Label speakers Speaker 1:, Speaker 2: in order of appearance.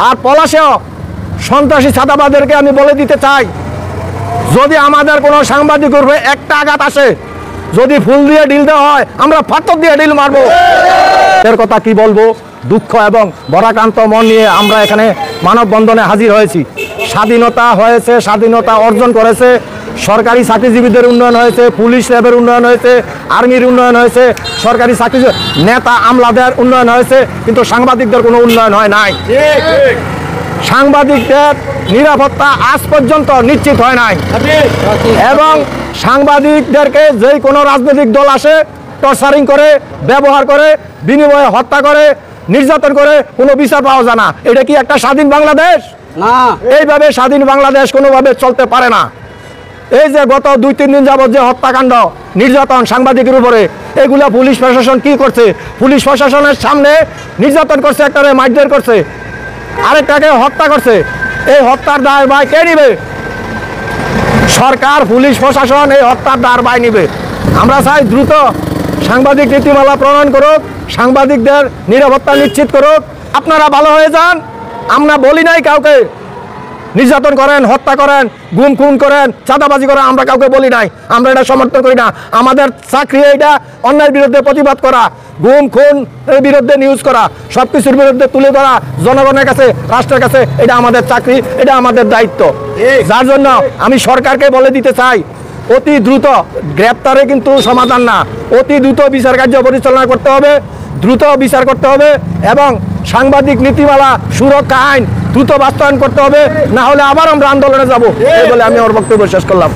Speaker 1: আর পলাশেও সন্ত্রাসী চাঁদাবাদেরকে আমি বলে দিতে চাই, যদি আমাদের কোনো সাংবাদিকের উপরে একটা আঘাত আসে, যদি ফুল দিয়ে ডিল দেওয়া হয়, আমরা পাথর দিয়ে ডিল মারবো। এর কথা কি বলবো, দুঃখ এবং বরাক্রান্ত মন নিয়ে আমরা এখানে মানববন্ধনে হাজির হয়েছি। স্বাধীনতা হয়েছে, স্বাধীনতা অর্জন করেছে, সরকারি চাকরিজীবীদের উন্নয়ন হয়েছে, পুলিশ র্যাবের উন্নয়ন হয়েছে, আর্মির উন্নয়ন হয়েছে, সরকারি চাকরি নেতা আমলাদের উন্নয়ন হয়েছে, কিন্তু সাংবাদিকদের কোনো উন্নয়ন হয় নাই। সাংবাদিকদের নিরাপত্তা আজ পর্যন্ত নিশ্চিত হয় নাই এবং সাংবাদিকদেরকে যে কোনো রাজনৈতিক দল আসে টর্চারিং করে, ব্যবহার করে, বিনিময়ে হত্যা করে, নির্যাতন করে, কোনো বিচার পাওয়া যায় না। এটা কি একটা স্বাধীন বাংলাদেশ? না, এইভাবে স্বাধীন বাংলাদেশ কোনোভাবে চলতে পারে না। এই যে গত 2-3 দিন যাবত যে হত্যাকাণ্ড, নির্যাতন সাংবাদিকের উপরে, এগুলা পুলিশ প্রশাসন কি করছে? পুলিশ প্রশাসনের সামনে নির্যাতন করছে, একটারে মারধর করছে, আরেকটাকে হত্যা করছে। এই হত্যার দায় ভাই কে নিবে? সরকার, পুলিশ প্রশাসন এই হত্যার দায় ভাই নিবে। আমরা চাই দ্রুত সাংবাদিক নীতিমালা প্রণয়ন করুক, সাংবাদিকদের নিরাপত্তা নিশ্চিত করুক। আপনারা ভালো হয়ে যান, আমরা বলি নাই কাউকে নির্যাতন করেন, হত্যা করেন, গুম খুন করেন, চাঁদাবাজি করেন, আমরা কাউকে বলি নাই। আমরা এটা সমর্থন করি না। আমাদের চাকরি এটা অন্যায়ের বিরুদ্ধে প্রতিবাদ করা, গুম খুন এর বিরুদ্ধে নিউজ করা, সব কিছুর বিরুদ্ধে তুলে ধরা জনগণের কাছে, রাষ্ট্রের কাছে, এটা আমাদের চাকরি, এটা আমাদের দায়িত্ব। যার জন্য আমি সরকারকে বলে দিতে চাই, অতি দ্রুত গ্রেপ্তারে কিন্তু সমাধান না, অতি দ্রুত বিচার কার্য পরিচালনা করতে হবে, দ্রুত বিচার করতে হবে এবং সাংবাদিক নীতিমালা সুরক্ষা আইন দ্রুত বাস্তবায়ন করতে হবে, না হলে আবার আমরা আন্দোলনে যাব। এই বলে আমি আমার বক্তব্য শেষ করলাম।